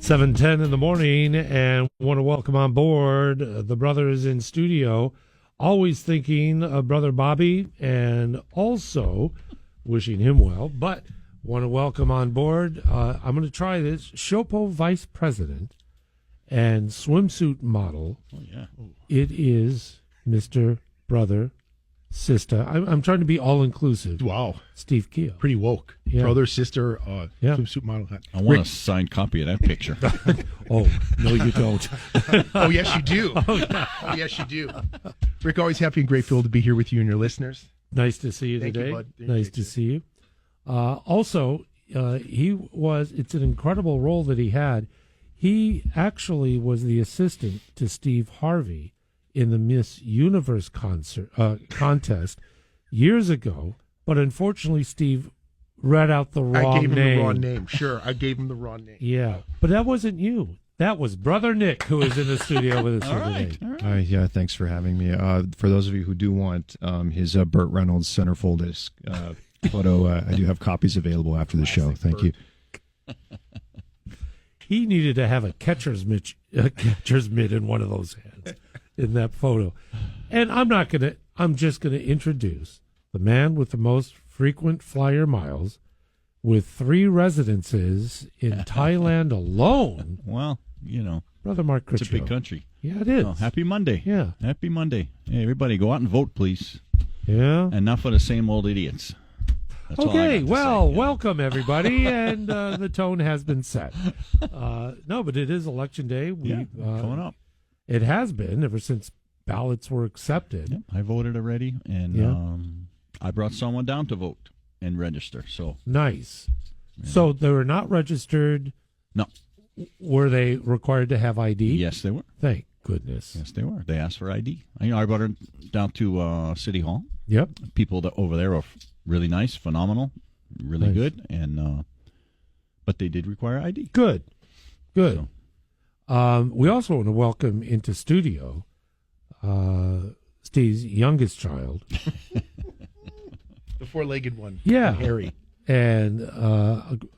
7:10 in the morning, and want to welcome on board the brothers in studio. Always thinking of Brother Bobby and also wishing him well, but want to welcome on board, I'm going to try this, SHOPO Vice President and swimsuit model. Oh, yeah. It is Mr. Brother Sister. I'm trying to be all-inclusive. Wow. Steve Keel. Pretty woke. Yeah. Brother, sister, Yeah. swimsuit model. I want a signed copy of that picture. Oh, no, you don't. Oh, yes, you do. Oh, yes, you do. Rick, always happy and grateful to be here with you and your listeners. Nice to see you Thank you, today. bud. Nice to see you. Also, it's an incredible role that he had. He actually was the assistant to Steve Harvey in the Miss Universe contest years ago, but unfortunately Steve read out the wrong name. I gave him the wrong name. Sure, I gave him the wrong name. Yeah, but that wasn't you. That was Brother Nick, who is in the studio with us here today. All right, yeah, thanks for having me. For those of you who do want his Burt Reynolds centerfold disc photo, I do have copies available after the show. Thank you. He needed to have a catcher's mitt in one of those hands in that photo. And I'm just gonna introduce the man with the most frequent flyer miles with 3 residences in Thailand alone. Well, you know, Brother Mark Critchfield. it's a big country. Yeah, it is. Oh, happy Monday. Yeah. Happy Monday. Hey, everybody, go out and vote, please. Yeah. And not for the same old idiots. That's all I Okay, got to well, say, yeah. welcome everybody, and the tone has been set. No, but it is election day. Coming up. It has been ever since ballots were accepted. Yep, I voted already, and I brought someone down to vote and register. So Nice. Yeah. So they were not registered. No. Were they required to have ID? Yes, they were. Thank goodness. Yes, they were. They asked for ID. I brought her down to City Hall. Yep. People over there are really nice, phenomenal, really Nice. good, and but they did require ID. Good. Good. So, We also want to welcome into studio Steve's youngest child. The 4-legged one. Yeah. Harry. And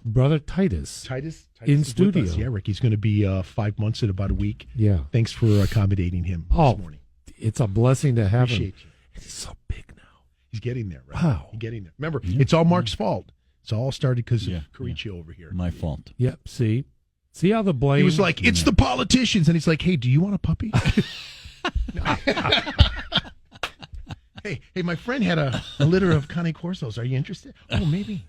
Brother Titus. Titus In is with studio. us. Yeah, Rick. He's going to be 5 months in about a week. Yeah. Thanks for accommodating him Oh, this morning. it's a blessing to have Appreciate him. you. And he's so big now. He's getting there, right? Wow. He's getting there. Remember, Yeah. it's all Mark's fault. It's all started because Yeah, of Caricio over here. my fault. Yep. See how the blame. He was like, it's the politicians. And he's like, hey, do you want a puppy? Hey, my friend had a litter of Cane Corsos. Are you interested? Oh, maybe.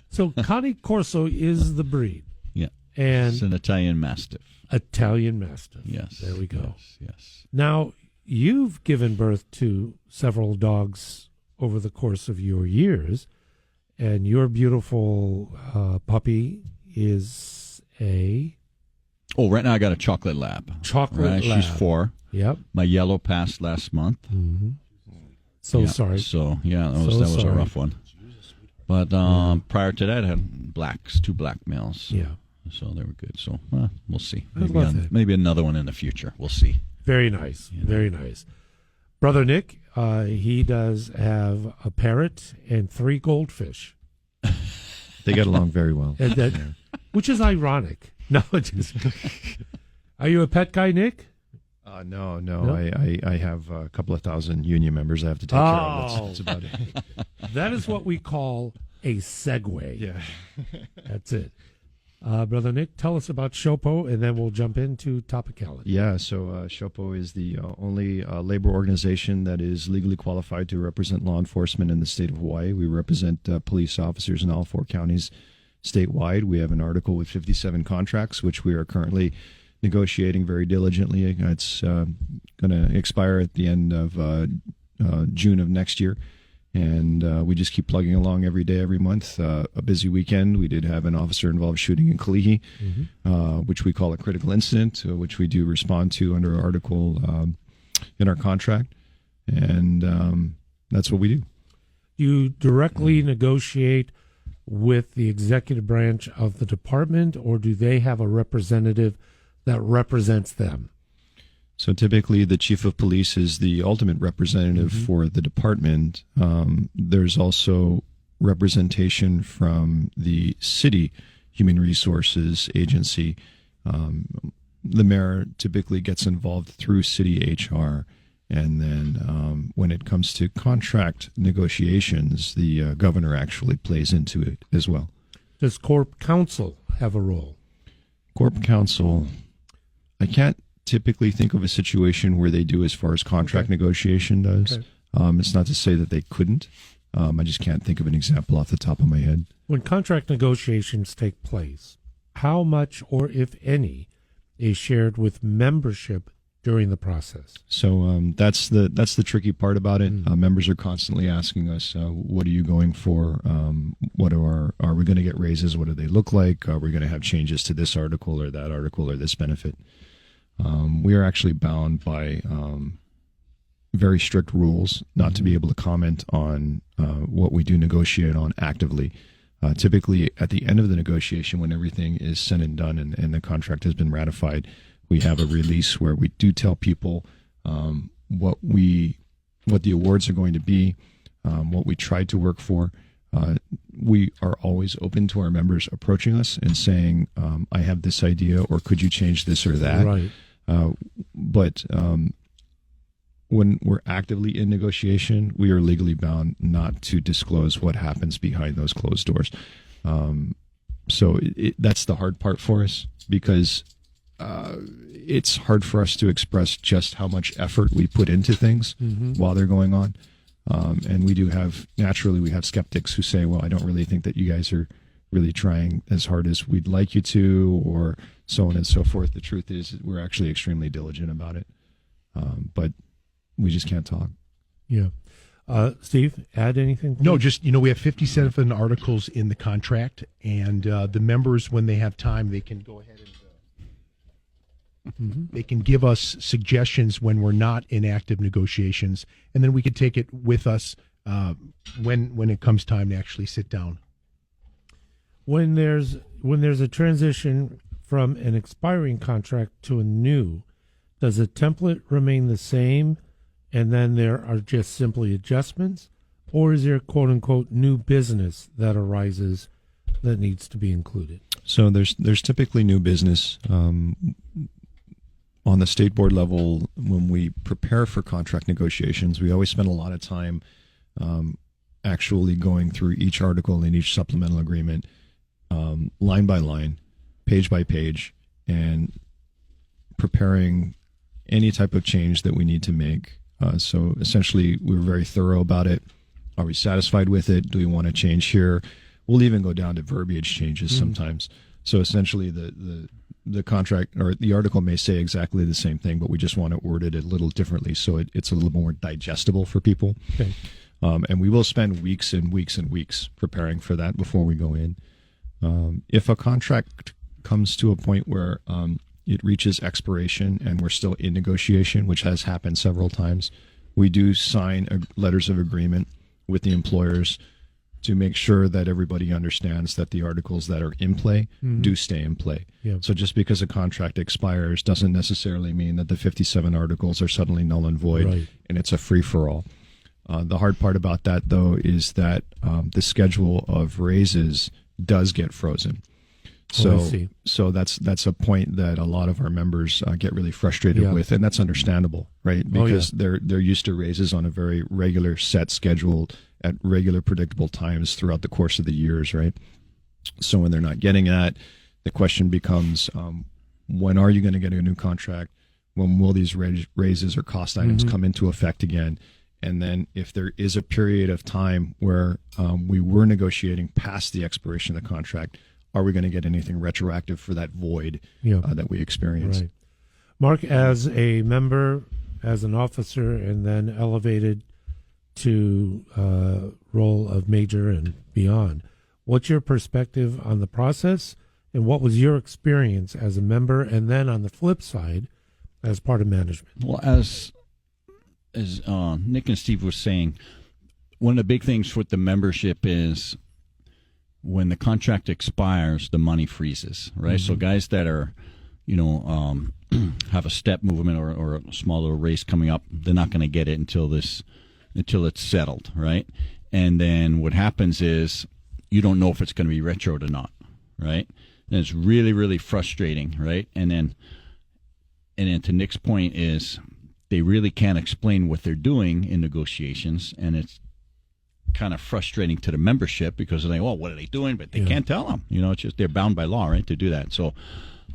So Cane Corso is the breed. Yeah, And it's an Italian Mastiff. Italian Mastiff. Yes, There we go. Yes. Now, you've given birth to several dogs over the course of your years, and your beautiful puppy is a Oh, right now I got a chocolate lab. chocolate lab. She's 4. Yep. My yellow passed last month. Mm-hmm. So Yeah, sorry. So yeah, that So was a sorry. rough one. But prior to that, I had blacks, 2 black males. Yeah. So they were good. So we'll see. I love it. Maybe another one in the future. We'll see. Very nice. Very nice. Brother Nick, he does have a parrot and 3 goldfish. They get along very well. And that, which is ironic. No, just. Are you a pet guy, Nick? No. No? I have a couple of thousand union members I have to take care of. That's about it. That is what we call a segue. Yeah. That's it. Brother Nick, tell us about SHOPO, and then we'll jump into topicality. Yeah, so SHOPO is the only labor organization that is legally qualified to represent law enforcement in the state of Hawaii. We represent police officers in all 4 counties statewide. We have an article with 57 contracts, which we are currently negotiating very diligently. It's going to expire at the end of June of next year. And we just keep plugging along every day, every month. A busy weekend. We did have an officer-involved shooting in Kalihi, which we call a critical incident, which we do respond to under our article in our contract. And that's what we do. You directly negotiate with the executive branch of the department, or do they have a representative that represents them? So typically the chief of police is the ultimate representative for the department. There's also representation from the city human resources agency The mayor typically gets involved through city HR. And then when it comes to contract negotiations, the governor actually plays into it as well. Does Corp Counsel have a role? Corp Counsel, I can't typically think of a situation where they do as far as contract negotiation does. Okay. It's not to say that they couldn't. I just can't think of an example off the top of my head. When contract negotiations take place, how much or if any is shared with membership during the process? So that's the tricky part about it. Members are constantly asking us, "What are you going for? Are we going to get raises? What do they look like? Are we going to have changes to this article or that article or this benefit?" We are actually bound by very strict rules not to be able to comment on what we do negotiate on actively. Typically, at the end of the negotiation, when everything is said and done and the contract has been ratified, we have a release where we do tell people what the awards are going to be, what we tried to work for. We are always open to our members approaching us and saying, "I have this idea," or "Could you change this or that?" Right. But when we're actively in negotiation, we are legally bound not to disclose what happens behind those closed doors. So that's the hard part for us, because it's hard for us to express just how much effort we put into things while they're going on. And we have skeptics who say, "Well, I don't really think that you guys are really trying as hard as we'd like you to," or so on and so forth. The truth is we're actually extremely diligent about it. But we just can't talk. Yeah. Steve, add anything? No, just, we have 57 articles in the contract, and the members, when they have time, they can go ahead and they can give us suggestions when we're not in active negotiations, and then we can take it with us when it comes time to actually sit down. When there's a transition from an expiring contract to a new, does the template remain the same, and then there are just simply adjustments, or is there "quote unquote" new business that arises that needs to be included? So there's typically new business. On the state board level, when we prepare for contract negotiations, we always spend a lot of time actually going through each article in each supplemental agreement, line by line, page by page, and preparing any type of change that we need to make. So essentially, we're very thorough about it. Are we satisfied with it? Do we want to change here? We'll even go down to verbiage changes sometimes. So essentially, the contract or the article may say exactly the same thing, but we just want to word it a little differently so it's a little more digestible for people. Okay. And we will spend weeks and weeks and weeks preparing for that before we go in. If a contract comes to a point where it reaches expiration and we're still in negotiation, which has happened several times, we do sign letters of agreement with the employers to make sure that everybody understands that the articles that are in play do stay in play. Yeah. So just because a contract expires doesn't necessarily mean that the 57 articles are suddenly null and void, and it's a free-for-all. The hard part about that, though, is that the schedule of raises does get frozen. So that's a point that a lot of our members get really frustrated with, and that's understandable, right? Because they're used to raises on a very regular set schedule at regular predictable times throughout the course of the years, right? So when they're not getting that, the question becomes, when are you going to get a new contract? When will these raises or cost items come into effect again? And then if there is a period of time where we were negotiating past the expiration of the contract, are we going to get anything retroactive for that void that we experienced? Right. Mark, as a member, as an officer, and then elevated to role of major and beyond, what's your perspective on the process, and what was your experience as a member, and then on the flip side, as part of management? Well, as Nick and Steve were saying, one of the big things with the membership is when the contract expires, the money freezes, right? So guys that are, have a step movement or a small little race coming up, they're not going to get it until it's settled, right? And then what happens is you don't know if it's going to be retroed or not, right? And it's really, really frustrating, right? And then to Nick's point is they really can't explain what they're doing in negotiations, and it's kind of frustrating to the membership because they're like, well, what are they doing? But they can't tell them. It's just they're bound by law, right, to do that. So,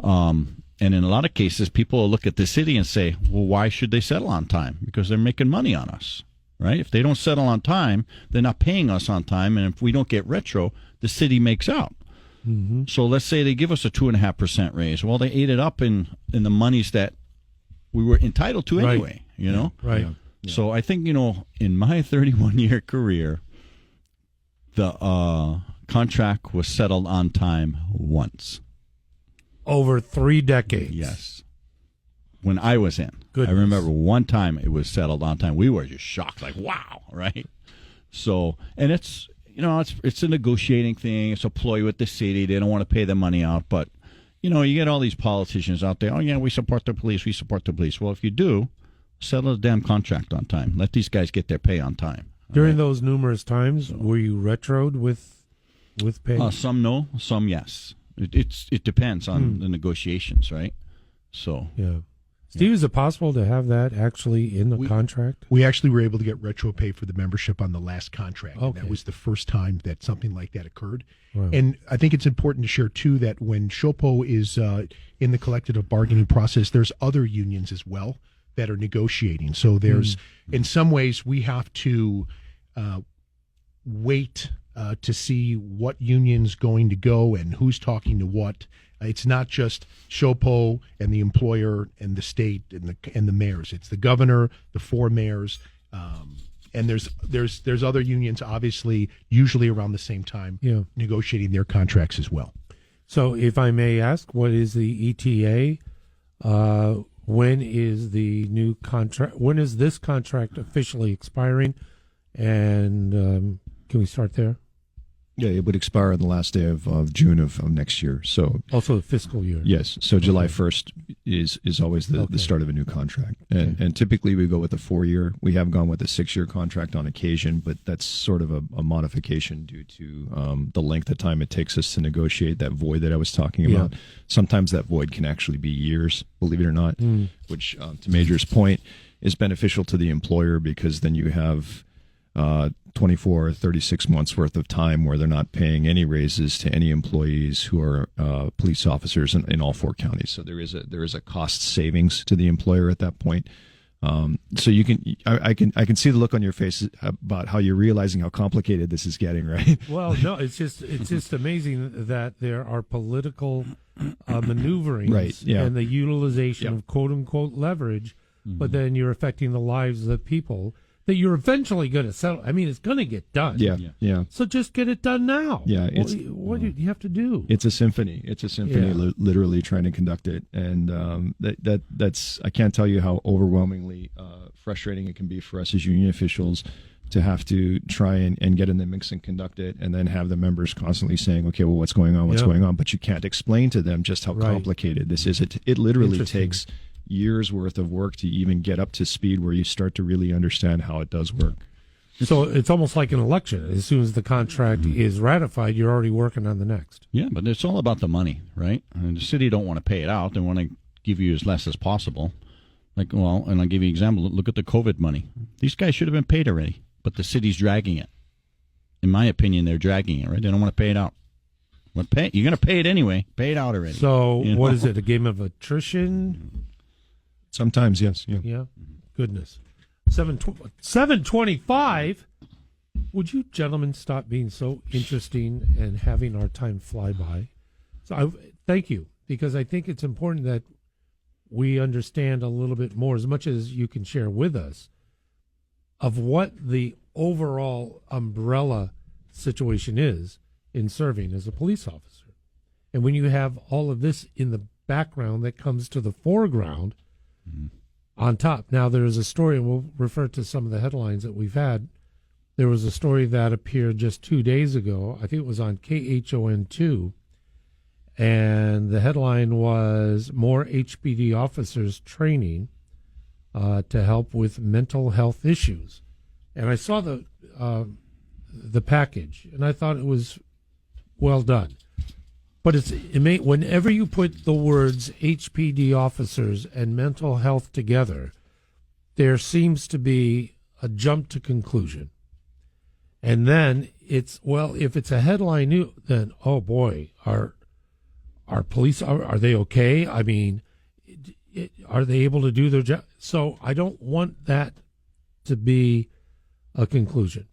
and in a lot of cases, people will look at the city and say, well, why should they settle on time? Because they're making money on us, right? If they don't settle on time, they're not paying us on time, and if we don't get retro, the city makes out. Mm-hmm. So let's say they give us a 2.5% raise. Well, they ate it up in the monies that we were entitled to anyway, Right. Yeah. So I think, in my 31-year career, the contract was settled on time once. Over 3 decades. Yes. When I was in. Goodness. I remember one time it was settled on time. We were just shocked, like, wow, right? So, and it's, it's a negotiating thing. It's a ploy with the city. They don't want to pay the money out. But, you get all these politicians out there, oh, yeah, we support the police. We support the police. Well, if you do, settle the damn contract on time. Let these guys get their pay on time. During those numerous times, were you retroed with pay? Some no, some yes. It depends on the negotiations, right? So yeah. Steve, is it possible to have that actually in the contract? We actually were able to get retro pay for the membership on the last contract. Okay. And that was the first time that something like that occurred. Wow. And I think it's important to share, too, that when SHOPO is in the collective bargaining process, there's other unions as well that are negotiating. So there's, in some ways, we have to wait to see what union's going to go and who's talking to what. It's not just SHOPO and the employer and the state and the mayors. It's the governor, the 4 mayors, and there's other unions, obviously, usually around the same time, negotiating their contracts as well. So, if I may ask, what is the ETA? When is the new contract? When is this contract officially expiring? And can we start there? Yeah, it would expire on the last day of June of next year. So also the fiscal year. Yes. So July 1st is always the start of a new contract. And typically we go with a 4-year. We have gone with a 6-year contract on occasion, but that's sort of a modification due to the length of time it takes us to negotiate that void that I was talking about. Sometimes that void can actually be years, believe it or not, which to Major's point is beneficial to the employer because then you have 24 or 36 months worth of time where they're not paying any raises to any employees who are police officers in all 4 counties. So there is a cost savings to the employer at that point. So I can see the look on your face about how you're realizing how complicated this is getting, right? Well, no, it's just amazing that there are political maneuverings and the utilization of quote unquote leverage, but then you're affecting the lives of the people that you're eventually going to settle. I mean, it's going to get done. Yeah. So just get it done now. Yeah. What do you have to do? It's a symphony. It's a symphony, literally trying to conduct it. And that's I can't tell you how overwhelmingly frustrating it can be for us as union officials to have to try and get in the mix and conduct it, and then have the members constantly saying, okay, well, what's going on? What's going on? But you can't explain to them just how complicated this is. It literally takes years worth of work to even get up to speed where you start to really understand how it does work. So it's almost like an election. As soon as the contract is ratified, you're already working on the next. Yeah, but it's all about the money, right? And the city don't want to pay it out. They want to give you as less as possible. And I'll give you an example. Look at the COVID money. These guys should have been paid already, but the city's dragging it. In my opinion, they're dragging it, right? They don't want to pay it out. You're going to pay it anyway. Pay it out already. So what is it, a game of attrition? Sometimes, yes. Yeah. Goodness. 7:25. Would you gentlemen stop being so interesting and having our time fly by? So thank you, because I think it's important that we understand a little bit more, as much as you can share with us, of what the overall umbrella situation is in serving as a police officer. And when you have all of this in the background that comes to the foreground, on top. Now, there is a story, and we'll refer to some of the headlines that we've had. There was a story that appeared just 2 days ago. I think it was on KHON2. And the headline was More HPD Officers Training to Help with Mental Health Issues. And I saw the package, and I thought it was well done. But whenever you put the words HPD officers and mental health together, there seems to be a jump to conclusion. And then if it's a headline news, then, oh boy, are police, are they okay? I mean, are they able to do their job? So I don't want that to be a conclusion,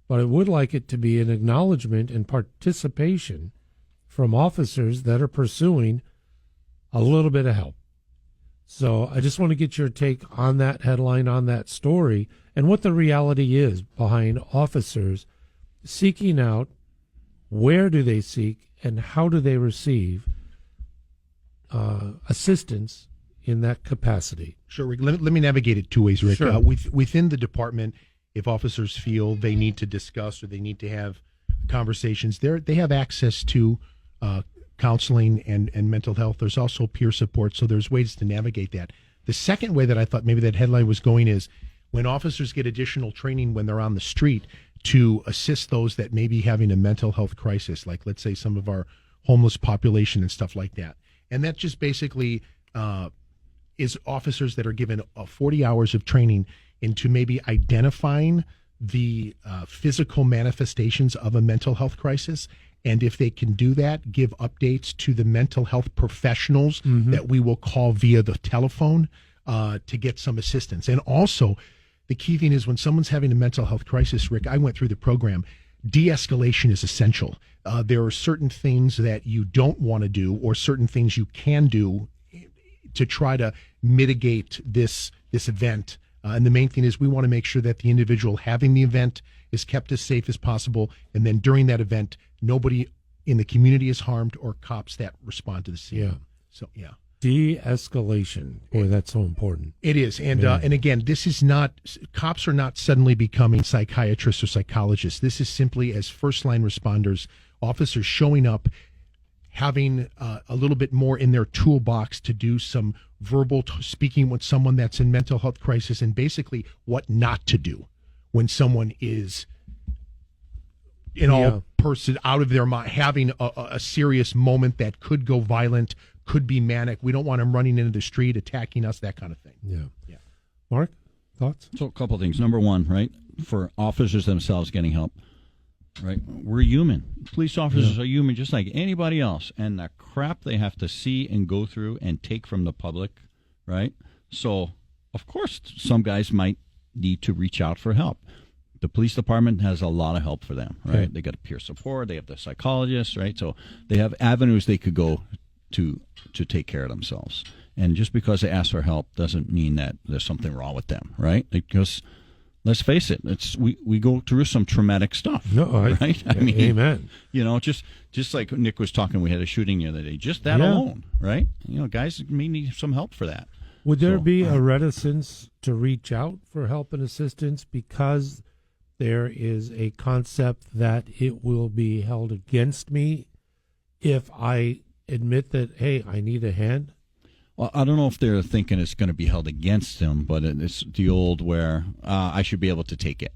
but I would like it to be an acknowledgement and participation from officers that are pursuing a little bit of help. So I just want to get your take on that headline, on that story, and what the reality is behind officers seeking out, where do they seek, and how do they receive assistance in that capacity. Sure, Rick. Let me navigate it two ways, Rick. Sure. Within the department, if officers feel they need to discuss or they need to have conversations, they have access to counseling and mental health. There's also peer support, so there's ways to navigate that. The second way that I thought maybe that headline was going is when officers get additional training when they're on the street to assist those that may be having a mental health crisis, like let's say some of our homeless population and stuff like that. And that just basically is officers that are given 40 hours of training into maybe identifying the physical manifestations of a mental health crisis. And if they can do that, give updates to the mental health professionals that we will call via the telephone to get some assistance. And also, the key thing is when someone's having a mental health crisis, Rick, I went through the program, de-escalation is essential. There are certain things that you don't want to do or certain things you can do to try to mitigate this event. And the main thing is we want to make sure that the individual having the event is kept as safe as possible. And then during that event, nobody in the community is harmed or cops that respond to the scene. Yeah. So, yeah. De-escalation. Boy, that's so important. It is. And again, this is not, cops are not suddenly becoming psychiatrists or psychologists. This is simply as first-line responders, officers showing up, having a little bit more in their toolbox to do some verbal speaking with someone that's in mental health crisis and basically what not to do when someone is person out of their mind, having a serious moment that could go violent, could be manic. We don't want them running into the street, attacking us, that kind of thing. Yeah. Mark, thoughts? So a couple of things. Number one, right, for officers themselves getting help, right, we're human. Police officers are human just like anybody else. And the crap they have to see and go through and take from the public, right? So, of course, some guys might need to reach out for help. The police department has a lot of help for them, right? Okay. They got peer support. They have the psychologists, right? So they have avenues they could go to take care of themselves. And just because they ask for help doesn't mean that there's something wrong with them, right? Because let's face it, we go through some traumatic stuff. No, right? I mean, amen. You know, just like Nick was talking, we had a shooting the other day. Just that alone, right? You know, guys may need some help for that. Would there be a reticence to reach out for help and assistance because there is a concept that it will be held against me if I admit that, hey, I need a hand? Well, I don't know if they're thinking it's going to be held against them, but it's the old where I should be able to take it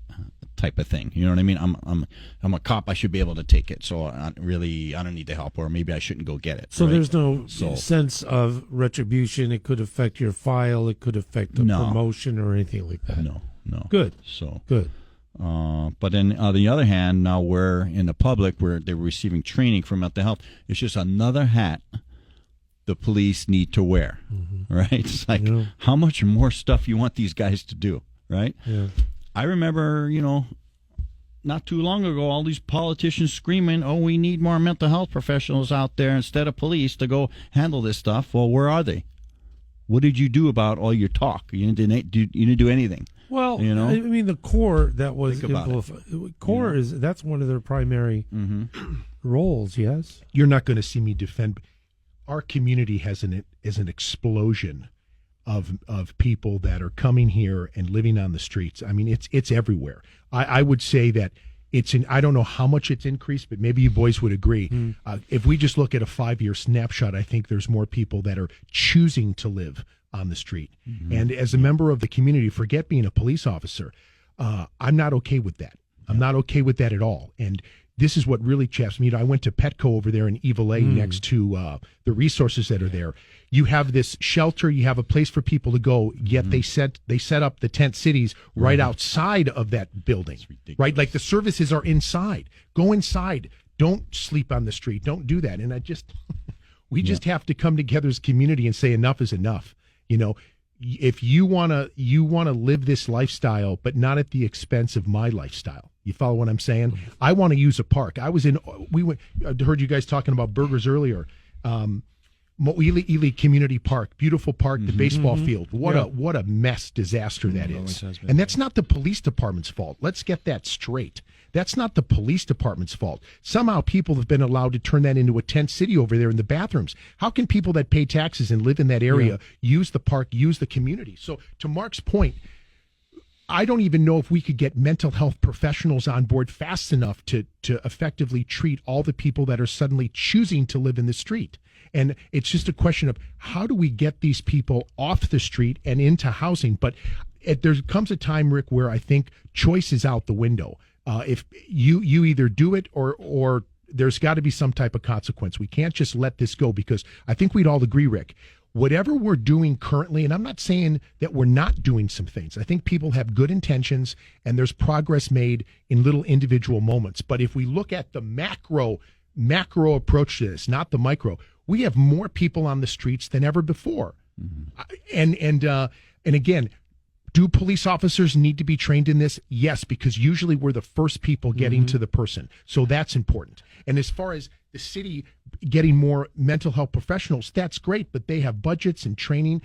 type of thing. You know what I mean? I'm a cop. I should be able to take it. So I don't need the help, or maybe I shouldn't go get it. So right? there's no sense of retribution. It could affect your file. It could affect a promotion or anything like that. No. Good. So good. But then on the other hand, now we're in the public where they're receiving training for mental health. It's just another hat the police need to wear, right? It's like, how much more stuff you want these guys to do, right? Yeah. I remember, not too long ago, all these politicians screaming, oh, we need more mental health professionals out there instead of police to go handle this stuff. Well, where are they? What did you do about all your talk? You didn't do anything. Well, I mean, the core that was core that's one of their primary roles. Yes, you're not going to see me defend. Our community has an explosion of people that are coming here and living on the streets. I mean, it's everywhere. I would say that I don't know how much it's increased, but maybe you boys would agree. If we just look at a 5-year snapshot, I think there's more people that are choosing to live on the street. And as a member of the community, forget being a police officer, I'm not okay with that. I'm not okay with that at all. And this is what really chaps me. I went to Petco over there in Evilay next to the resources that are there. You have this shelter, you have a place for people to go, yet they set up the tent cities right outside of that building. Right? Like the services are inside. Go inside. Don't sleep on the street. Don't do that. And we just have to come together as a community and say enough is enough. If you want to live this lifestyle, but not at the expense of my lifestyle. You follow what I'm saying? I want to use a park. I heard you guys talking about burgers earlier. Mo'ili Community Park, beautiful park, the baseball field. What a mess disaster that is. And that's not the police department's fault. Let's get that straight. That's not the police department's fault. Somehow people have been allowed to turn that into a tent city over there in the bathrooms. How can people that pay taxes and live in that area use the park, use the community? So to Mark's point, I don't even know if we could get mental health professionals on board fast enough to effectively treat all the people that are suddenly choosing to live in the street. And it's just a question of how do we get these people off the street and into housing? But there comes a time, Rick, where I think choice is out the window. If you either do it or there's got to be some type of consequence. We can't just let this go, because I think we'd all agree, Rick, whatever we're doing currently, and I'm not saying that we're not doing some things. I think people have good intentions and there's progress made in little individual moments. But if we look at the macro approach to this, not the micro, we have more people on the streets than ever before. And again, do police officers need to be trained in this? Yes, because usually we're the first people getting to the person. So that's important. And as far as the city getting more mental health professionals, that's great, but they have budgets and training.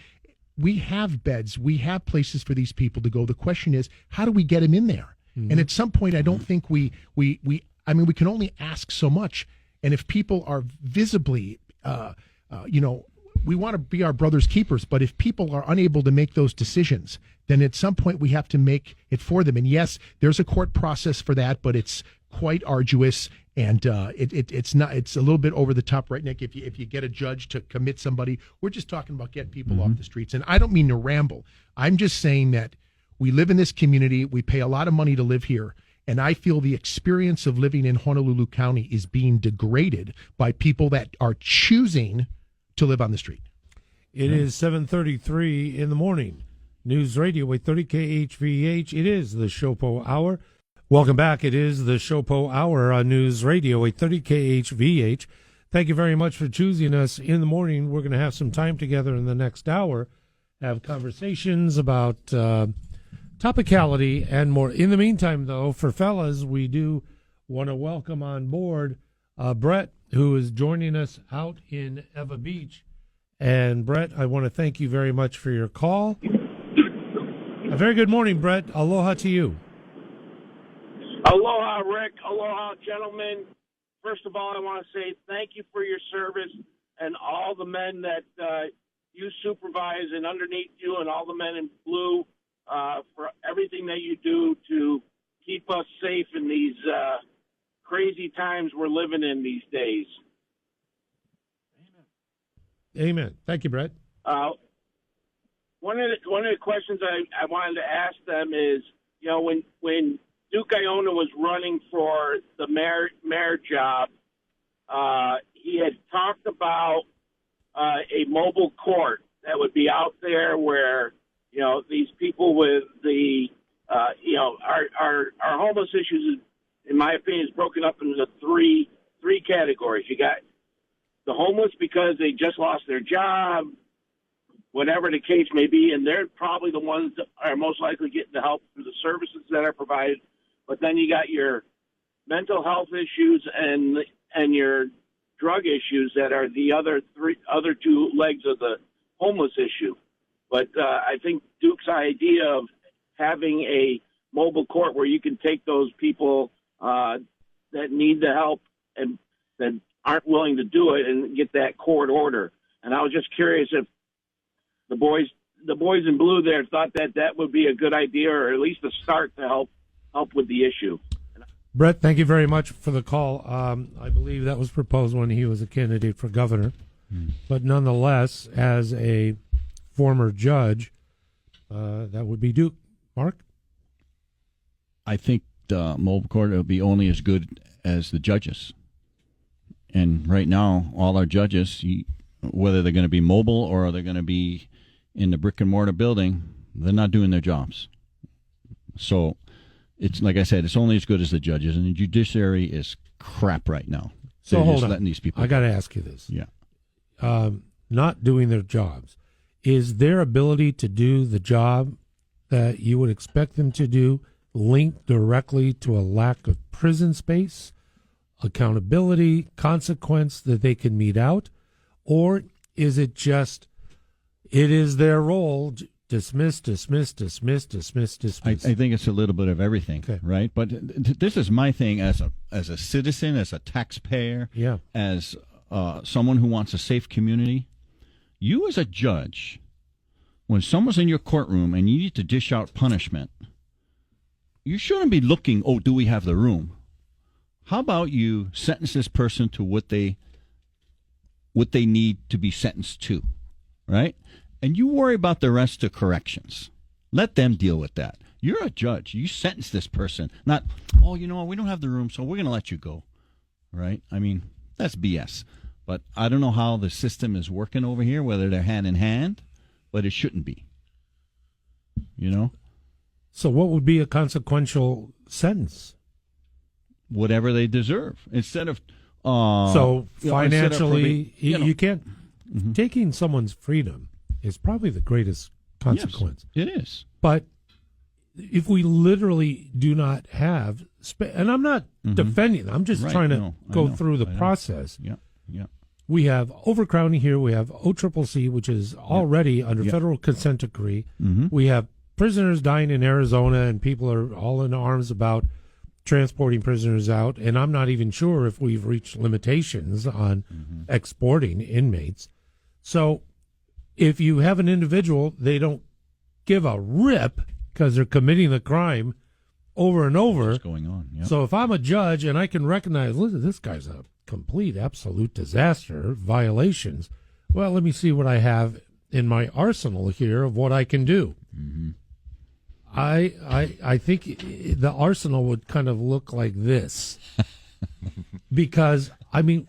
We have beds. We have places for these people to go. The question is, how do we get them in there? And at some point, I don't think we can only ask so much. And if people are visibly, we want to be our brother's keepers, but if people are unable to make those decisions, then at some point we have to make it for them. And yes, there's a court process for that, but it's quite arduous, and it's a little bit over the top, right, Nick? If you get a judge to commit somebody, we're just talking about getting people off the streets. And I don't mean to ramble. I'm just saying that we live in this community. We pay a lot of money to live here. And I feel the experience of living in Honolulu County is being degraded by people that are choosing to live on the street. It is 7:33 in the morning. News Radio 830 KHVH. It is the SHOPO Hour. Welcome back. It is the SHOPO Hour on News Radio 830 KHVH. Thank you very much for choosing us in the morning. We're going to have some time together in the next hour, have conversations about topicality and more. In the meantime, though, for fellas, we do want to welcome on board Brett, who is joining us out in Eva Beach. And Brett, I want to thank you very much for your call. A very good morning, Brett. Aloha to you. Aloha, Rick. Aloha, gentlemen. First of all, I want to say thank you for your service and all the men that you supervise and underneath you, and all the men in blue for everything that you do to keep us safe in these crazy times we're living in these days. Amen. Thank you, Brett. One of the questions I wanted to ask them is, when Duke Iona was running for the mayor job, he had talked about a mobile court that would be out there where, these people with the, our homeless issues, in my opinion, is broken up into three categories. You got the homeless because they just lost their job, whatever the case may be, and they're probably the ones that are most likely getting the help through the services that are provided. But then you got your mental health issues and your drug issues that are the other two legs of the homeless issue. But I think Duke's idea of having a mobile court where you can take those people that need the help and that aren't willing to do it and get that court order. And I was just curious if the boys in blue there thought that would be a good idea, or at least a start to help with the issue. Brett, thank you very much for the call. I believe that was proposed when he was a candidate for governor. But nonetheless, as a former judge, that would be Duke. Mark? I think the mobile court will be only as good as the judges. And right now, all our judges, whether they're going to be mobile or they're going to be in the brick and mortar building, they're not doing their jobs. So it's like I said, it's only as good as the judges, and the judiciary is crap right now. So They're hold just on. letting these people. I got to ask you this. Yeah. Not doing their jobs. Is their ability to do the job that you would expect them to do linked directly to a lack of prison space, accountability, consequence that they can mete out? Or is it just, it is their role, dismiss, dismiss, dismiss, dismiss, dismiss? I think it's a little bit of everything, Okay. right? But this is my thing as a citizen, as a taxpayer, Yeah. as someone who wants a safe community. You as a judge, when someone's in your courtroom and you need to dish out punishment, you shouldn't be looking, oh, do we have the room? How about you sentence this person to what they need to be sentenced to, right? And you worry about the rest of corrections. Let them deal with that. You're a judge. You sentence this person, not, oh, you know what, we don't have the room, so we're going to let you go, right? I mean, that's BS. But I don't know how the system is working over here, whether they're hand in hand, but it shouldn't be, you know? So what would be a consequential sentence? Whatever they deserve. Instead of... So financially, you know. you can't... Taking someone's freedom is probably the greatest consequence. Yes, it is. But if we literally do not have... and I'm not defending them, I'm just Right, trying to no, I go know, through the I know. process. Yeah. We have overcrowding here. We have OCCC, which is already under federal consent decree. We have prisoners dying in Arizona, and people are all in arms about transporting prisoners out. And I'm not even sure if we've reached limitations on exporting inmates. So if you have an individual, they don't give a rip because they're committing the crime over and over. What's going on? Yep. So if I'm a judge and I can recognize, listen, this guy's a complete, absolute disaster, violations, well, let me see what I have in my arsenal here of what I can do. I think the arsenal would kind of look like this. Because, I mean,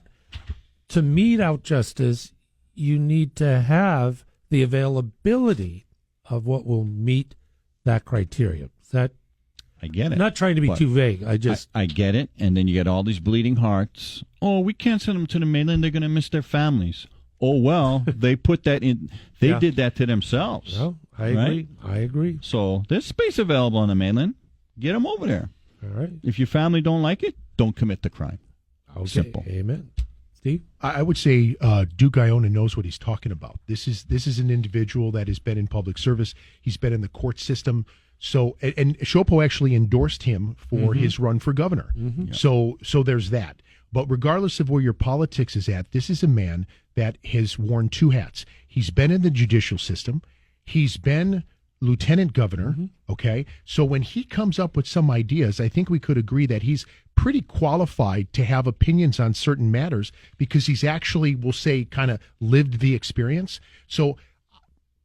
to mete out justice, you need to have the availability of what will meet that criteria. Is that... I get it. Not trying to be But too vague. I get it. And then you get all these bleeding hearts. Oh, we can't send them to the mainland. They're going to miss their families. Oh, well, they put that in. They did that to themselves. Well, I right? agree. I agree. So there's space available on the mainland. Get them over there. All right. If your family don't like it, don't commit the crime. Okay. Simple. Amen. Steve? I would say Duke Iona knows what he's talking about. This is an individual that has been in public service. He's been in the court system. So, and SHOPO actually endorsed him for his run for governor. So there's that. But regardless of where your politics is at, this is a man that has worn two hats. He's been in the judicial system. He's been lieutenant governor. Okay. So when he comes up with some ideas, I think we could agree that he's pretty qualified to have opinions on certain matters because he's actually, we'll say, kind of lived the experience. So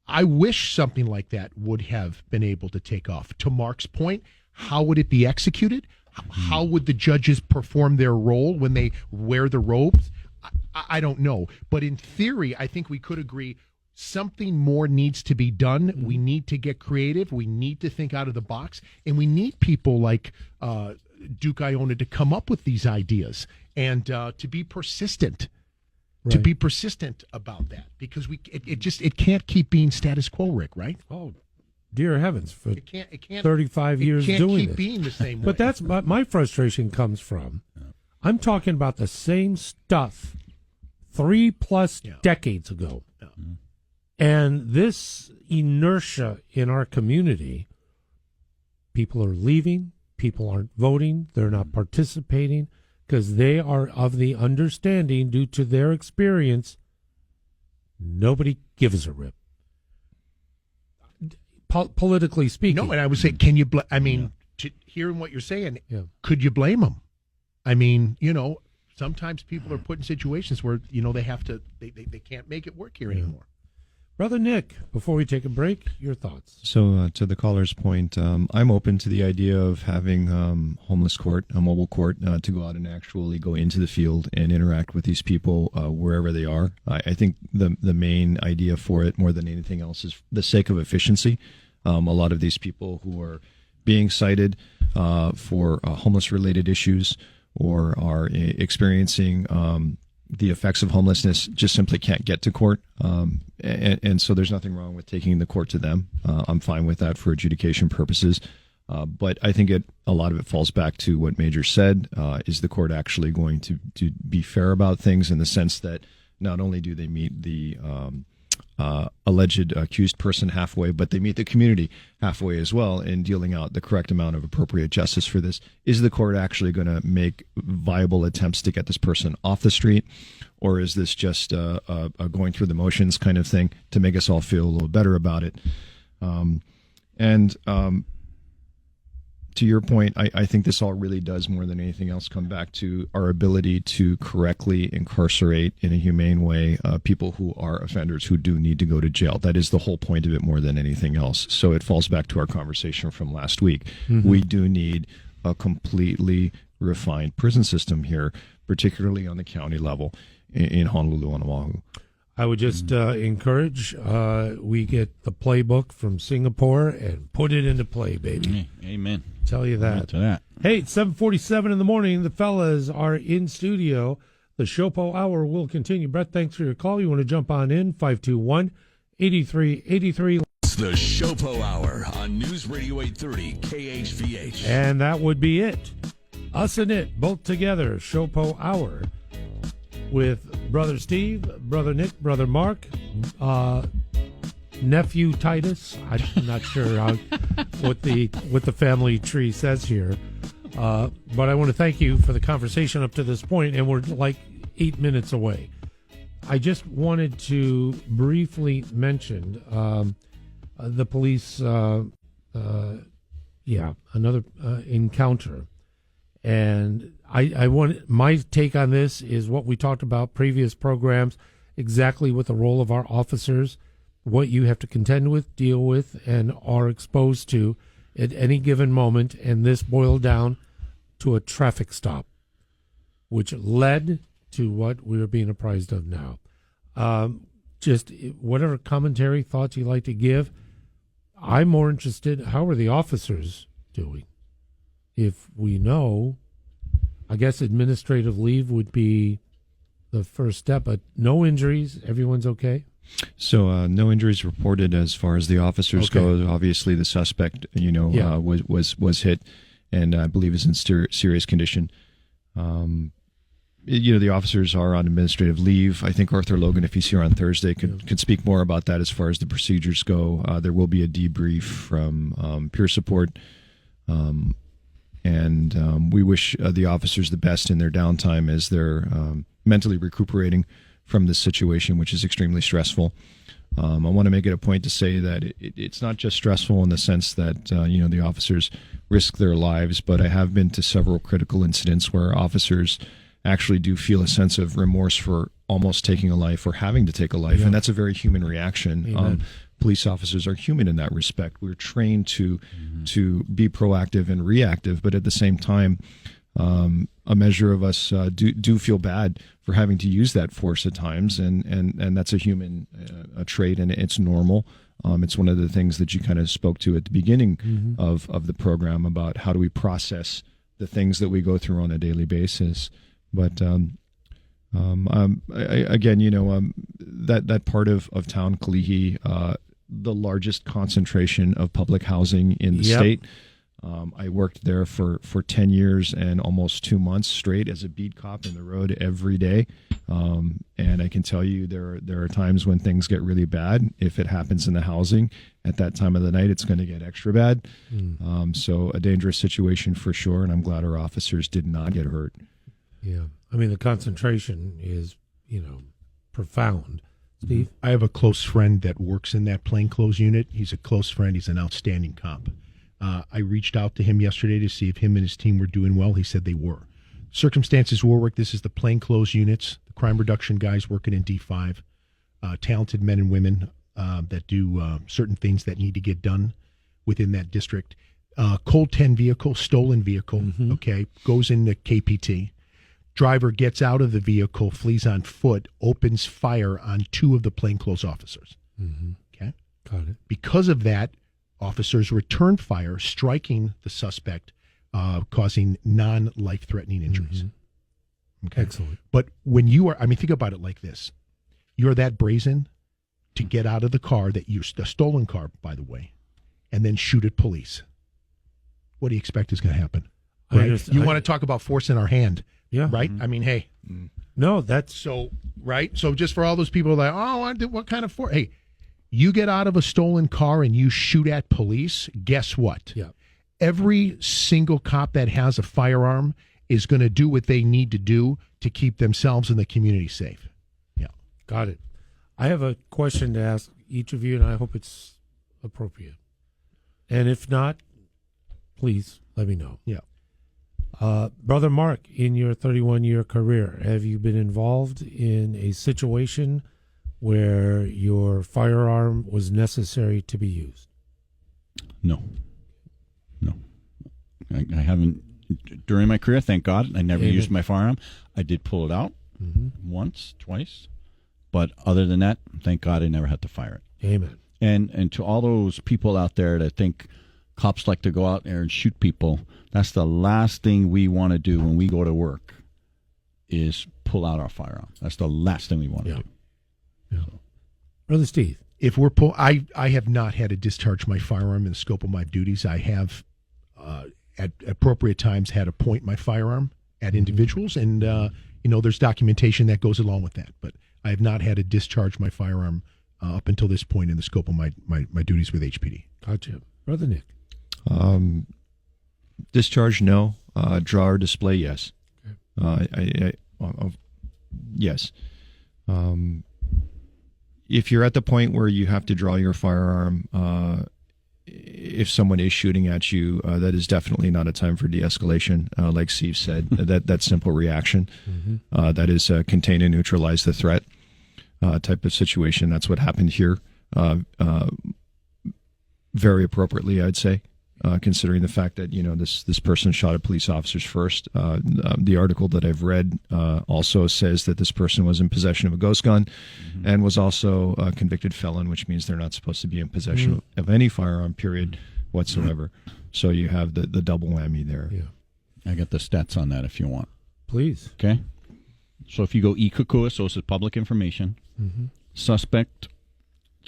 I wish something like that would have been able to take off. To Mark's point, how would it be executed? How would the judges perform their role when they wear the robes? I don't know. But in theory, I think we could agree something more needs to be done. We need to get creative. We need to think out of the box. And we need people like Duke Iona to come up with these ideas and to be persistent. Right. To be persistent about that, because it can't keep being status quo, Rick. Right? Oh, dear heavens! For It can't. 35 years it can't doing keep this. being the same way. But that's my frustration comes from. I'm talking about the same stuff 3+ decades ago, and this inertia in our community. People are leaving. People aren't voting. They're not participating. Because they are of the understanding, due to their experience, nobody gives a rip. Politically speaking. No, and I would say, can you? Hearing what you're saying, Yeah. could you blame them? I mean, sometimes people are put in situations where they have to, they can't make it work here anymore. Brother Nick, before we take a break, your thoughts. So, to the caller's point, I'm open to the idea of having homeless court, a mobile court, to go out and actually go into the field and interact with these people wherever they are. I think the main idea for it, more than anything else, is the sake of efficiency. A lot of these people who are being cited for homeless-related issues or are experiencing the effects of homelessness just simply can't get to court. And so there's nothing wrong with taking the court to them. I'm fine with that for adjudication purposes. But I think a lot of it falls back to what Major said. Is the court actually going to be fair about things in the sense that not only do they meet the alleged accused person halfway, but they meet the community halfway as well in dealing out the correct amount of appropriate justice for this? Is the court actually going to make viable attempts to get this person off the street, or is this just a going through the motions kind of thing to make us all feel a little better about it? To your point, I think this all really does, more than anything else, come back to our ability to correctly incarcerate in a humane way people who are offenders who do need to go to jail. That is the whole point of it, more than anything else. So it falls back to our conversation from last week. Mm-hmm. We do need a completely refined prison system here, particularly on the county level in Honolulu and Oahu. I would just encourage we get the playbook from Singapore and put it into play, baby. Amen. Tell you that. To that. Hey, it's 7:47 in the morning. The fellas are in studio. The SHOPO Hour will continue. Brett, thanks for your call. You want to jump on in? 521-8383. It's the SHOPO Hour on News Radio 830 KHVH. And that would be it. Us and it, both together. SHOPO Hour. With Brother Steve, Brother Nick, Brother Mark, nephew Titus. I'm not sure what the family tree says here, but I want to thank you for the conversation up to this point, and we're like 8 minutes away. I just wanted to briefly mention the police, another encounter. And I want, my take on this is what we talked about previous programs, exactly what the role of our officers, what you have to contend with, deal with, and are exposed to at any given moment. And this boiled down to a traffic stop, which led to what we are being apprised of now. Just whatever commentary, thoughts you like to give. I'm more interested, how are the officers doing? If we know, I guess administrative leave would be the first step, but no injuries, everyone's okay? So no injuries reported as far as the officers go. Obviously, the suspect, was hit, and I believe is in serious condition. The officers are on administrative leave. I think Arthur Logan, if he's here on Thursday, could speak more about that as far as the procedures go. There will be a debrief from peer support. And we wish the officers the best in their downtime as they're mentally recuperating from this situation, which is extremely stressful. I want to make it a point to say that it's not just stressful in the sense that, the officers risk their lives, but I have been to several critical incidents where officers actually do feel a sense of remorse for almost taking a life or having to take a life. Yeah. And that's a very human reaction. Police officers are human in that respect. We're trained to be proactive and reactive, but at the same time, a measure of us do feel bad for having to use that force at times, and that's a human trait, and it's normal. It's one of the things that you kind of spoke to at the beginning of the program about how do we process the things that we go through on a daily basis. But that part of town, Kalihi, the largest concentration of public housing in the state. I worked there for 10 years and almost 2 months straight as a beat cop in the road every day. And I can tell you there are times when things get really bad. If it happens in the housing at that time of the night, it's going to get extra bad. So a dangerous situation for sure. And I'm glad our officers did not get hurt. Yeah. I mean, the concentration is, profound. Steve? I have a close friend that works in that plainclothes unit. He's a close friend. He's an outstanding cop. I reached out to him yesterday to see if him and his team were doing well. He said they were. Circumstances Warwick, this is the plainclothes units, the crime reduction guys working in D5, talented men and women. that do certain things that need to get done within that district. Cold 10 vehicle, stolen vehicle, okay, goes into KPT. Driver gets out of the vehicle, flees on foot, opens fire on 2 of the plainclothes officers. Okay? Got it. Because of that, officers return fire, striking the suspect, causing non-life-threatening injuries. Okay? Excellent. But when you are, think about it like this. You're that brazen to get out of the car, a stolen car, by the way, and then shoot at police. What do you expect is going to happen? Right? You want to talk about force in our hand. Yeah. Right? Hey. No, that's so right. So just for all those people that what kind of force? Hey, you get out of a stolen car and you shoot at police. Guess what? Yeah. Every single cop that has a firearm is going to do what they need to do to keep themselves and the community safe. Yeah. Got it. I have a question to ask each of you, and I hope it's appropriate. And if not, please let me know. Yeah. Brother Mark, in your 31-year career, have you been involved in a situation where your firearm was necessary to be used? No. I haven't. During my career, thank God, I never used my firearm. I did pull it out once, twice. But other than that, thank God I never had to fire it. Amen. And to all those people out there that think cops like to go out there and shoot people, that's the last thing we want to do when we go to work is pull out our firearm. That's the last thing we want to do. Yeah. Brother Steve. If we're I have not had to discharge my firearm in the scope of my duties. I have at appropriate times had to point my firearm at individuals, and there's documentation that goes along with that. But I have not had to discharge my firearm up until this point in the scope of my duties with HPD. Gotcha. Brother Nick. Discharge, no. Draw or display, yes. Okay. Yes. If you're at the point where you have to draw your firearm, if someone is shooting at you, that is definitely not a time for de-escalation. Like Steve said, that simple reaction, that is contain and neutralize the threat type of situation. That's what happened here. Very appropriately, I'd say. Considering the fact that this person shot at police officers first. The article that I've read also says that this person was in possession of a ghost gun and was also a convicted felon, which means they're not supposed to be in possession of any firearm, period, whatsoever. So you have the double whammy there. Yeah. I got the stats on that if you want. Please. Okay. So if you go e-Kukua, so this is public information. Suspect,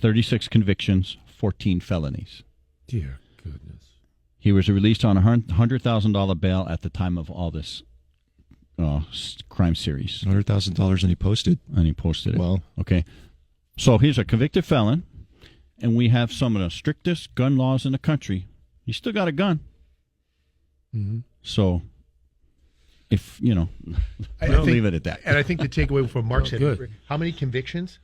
36 convictions, 14 felonies. Dear goodness. He was released on a $100,000 bail at the time of all this crime series. $100,000 and he posted. It. Well, okay. So he's a convicted felon, and we have some of the strictest gun laws in the country. He's still got a gun. So, if, I'll leave it at that. And I think the takeaway from Mark said, good. How many convictions?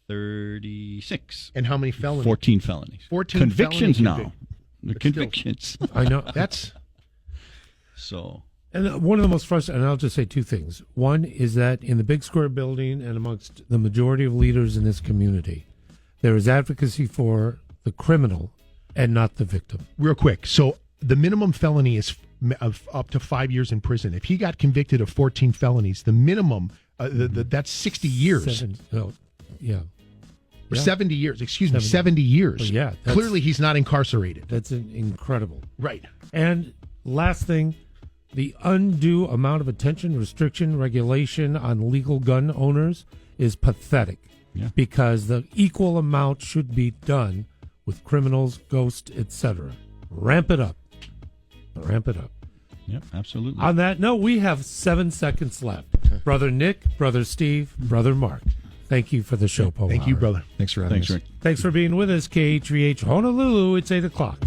36. And how many felonies? 14 felonies. 14 convictions felony now. The convictions. I know. That's so. And one of the most frustrating, and I'll just say two things. One is that in the Big Square building and amongst the majority of leaders in this community, there is advocacy for the criminal and not the victim. Real quick. So the minimum felony is of up to 5 years in prison. If he got convicted of 14 felonies, the minimum, that's 60 years. 70 years, 70 years. Well, yeah. Clearly he's not incarcerated. That's incredible. Right. And last thing, the undue amount of attention, restriction, regulation on legal gun owners is pathetic. Yeah. Because the equal amount should be done with criminals, ghosts, etc. Ramp it up. Yep, absolutely. On that note, we have 7 seconds left. Brother Nick, Brother Steve, Brother Mark. Thank you for the SHOPO Thank you, Hour. brother. thanks for having us. Rick. Thanks for being with us, KHVH Honolulu. It's 8 o'clock.